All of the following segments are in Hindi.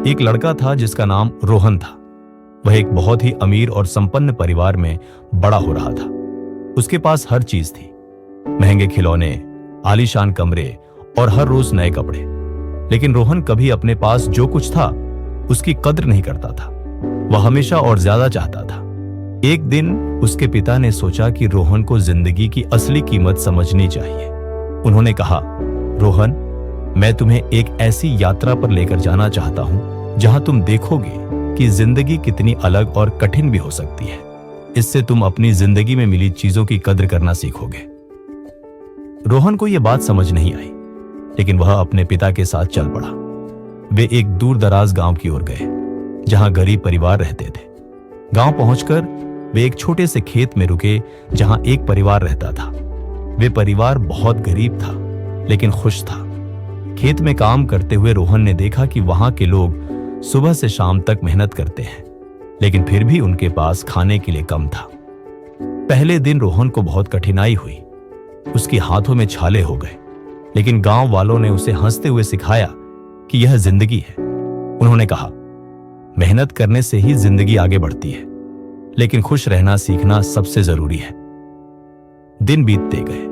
एक लड़का था जिसका नाम रोहन था। वह एक बहुत ही अमीर और संपन्न परिवार में बड़ा हो रहा था। उसके पास हर चीज थी, महंगे खिलौने, आलीशान कमरे और हर रोज नए कपड़े। लेकिन रोहन कभी अपने पास जो कुछ था उसकी कद्र नहीं करता था। वह हमेशा और ज्यादा चाहता था। एक दिन उसके पिता ने सोचा कि रोहन को जिंदगी की असली कीमत समझनी चाहिए। उन्होंने कहा, रोहन, मैं तुम्हें एक ऐसी यात्रा पर लेकर जाना चाहता हूं जहां तुम देखोगे कि जिंदगी कितनी अलग और कठिन भी हो सकती है। इससे तुम अपनी जिंदगी में मिली चीजों की कद्र करना सीखोगे। रोहन को यह बात समझ नहीं आई, लेकिन वह अपने पिता के साथ चल पड़ा। वे एक दूर दराज गांव की ओर गए जहां गरीब परिवार रहते थे। गांव पहुंचकर वे एक छोटे से खेत में रुके जहां एक परिवार रहता था। वे परिवार बहुत गरीब था लेकिन खुश था। खेत में काम करते हुए रोहन ने देखा कि वहां के लोग सुबह से शाम तक मेहनत करते हैं, लेकिन फिर भी उनके पास खाने के लिए कम था। पहले दिन रोहन को बहुत कठिनाई हुई। उसके हाथों में छाले हो गए, लेकिन गांव वालों ने उसे हंसते हुए सिखाया कि यह जिंदगी है। उन्होंने कहा, मेहनत करने से ही जिंदगी आगे बढ़ती है, लेकिन खुश रहना सीखना सबसे जरूरी है। दिन बीतते गए।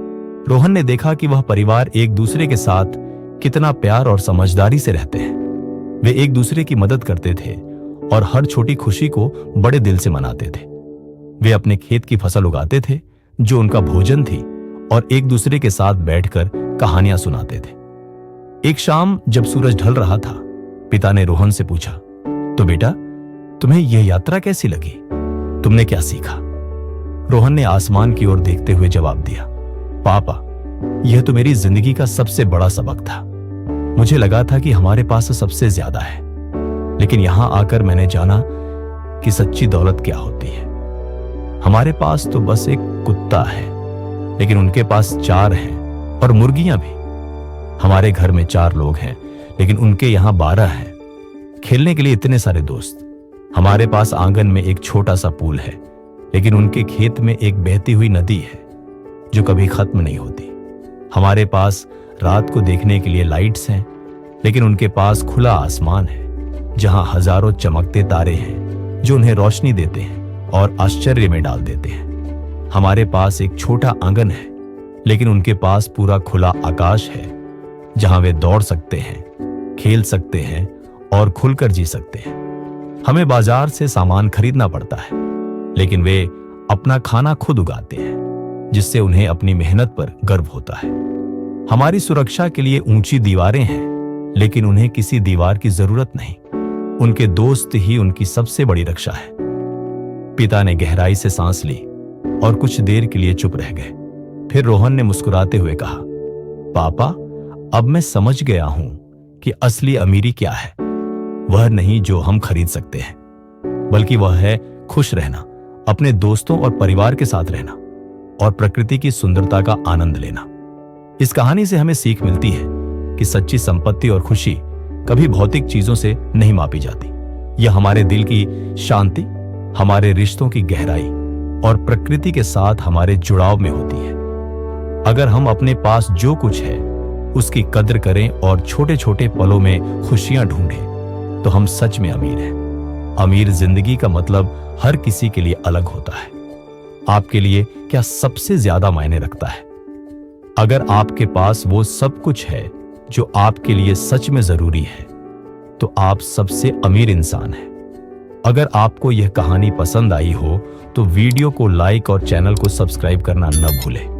रोहन ने देखा कि वह परिवार एक दूसरे के साथ कितना प्यार और समझदारी से रहते हैं। वे एक दूसरे की मदद करते थे और हर छोटी खुशी को बड़े दिल से मनाते थे। वे अपने खेत की फसल उगाते थे जो उनका भोजन थी, और एक दूसरे के साथ बैठकर कहानियां सुनाते थे। एक शाम जब सूरज ढल रहा था, पिता ने रोहन से पूछा, तो बेटा, तुम्हें यह यात्रा कैसी लगी? तुमने क्या सीखा? रोहन ने आसमान की ओर देखते हुए जवाब दिया, पापा, यह तो मेरी जिंदगी का सबसे बड़ा सबक था। मुझे लगा था कि हमारे पास सबसे ज्यादा है, लेकिन यहां आकर मैंने जाना कि सच्ची दौलत क्या होती है। हमारे पास तो बस एक कुत्ता है, लेकिन उनके पास 4 हैं, और मुर्गियां भी। हमारे घर में 4 लोग हैं, लेकिन उनके यहां 12 हैं। खेलने के लिए इतने सारे दोस्त। हमारे पास आंगन में एक छोटा सा पूल है, लेकिन उनके खेत में एक बहती हुई नदी है जो कभी खत्म नहीं होती। हमारे पास रात को देखने के लिए लाइट्स हैं, लेकिन उनके पास खुला आसमान है जहां हजारों चमकते तारे हैं जो उन्हें रोशनी देते हैं और आश्चर्य में डाल देते हैं। हमारे पास एक छोटा आंगन है, लेकिन उनके पास पूरा खुला आकाश है जहां वे दौड़ सकते हैं, खेल सकते हैं और खुलकर जी सकते हैं। हमें बाजार से सामान खरीदना पड़ता है, लेकिन वे अपना खाना खुद उगाते हैं, जिससे उन्हें अपनी मेहनत पर गर्व होता है। हमारी सुरक्षा के लिए ऊंची दीवारें हैं, लेकिन उन्हें किसी दीवार की जरूरत नहीं। उनके दोस्त ही उनकी सबसे बड़ी रक्षा है। पिता ने गहराई से सांस ली और कुछ देर के लिए चुप रह गए। फिर रोहन ने मुस्कुराते हुए कहा, पापा, अब मैं समझ गया हूं कि असली अमीरी क्या है। वह नहीं जो हम खरीद सकते हैं, बल्कि वह है खुश रहना, अपने दोस्तों और परिवार के साथ रहना और प्रकृति की सुंदरता का आनंद लेना। इस कहानी से हमें सीख मिलती है कि सच्ची संपत्ति और खुशी कभी भौतिक चीजों से नहीं मापी जाती। यह हमारे दिल की शांति, हमारे रिश्तों की गहराई और प्रकृति के साथ हमारे जुड़ाव में होती है। अगर हम अपने पास जो कुछ है उसकी कद्र करें और छोटे छोटे पलों में खुशियां ढूंढें, तो हम सच में अमीर हैं। अमीर जिंदगी का मतलब हर किसी के लिए अलग होता है। आपके लिए क्या सबसे ज्यादा मायने रखता है? अगर आपके पास वो सब कुछ है जो आपके लिए सच में जरूरी है, तो आप सबसे अमीर इंसान हैं। अगर आपको यह कहानी पसंद आई हो तो वीडियो को लाइक और चैनल को सब्सक्राइब करना न भूलें।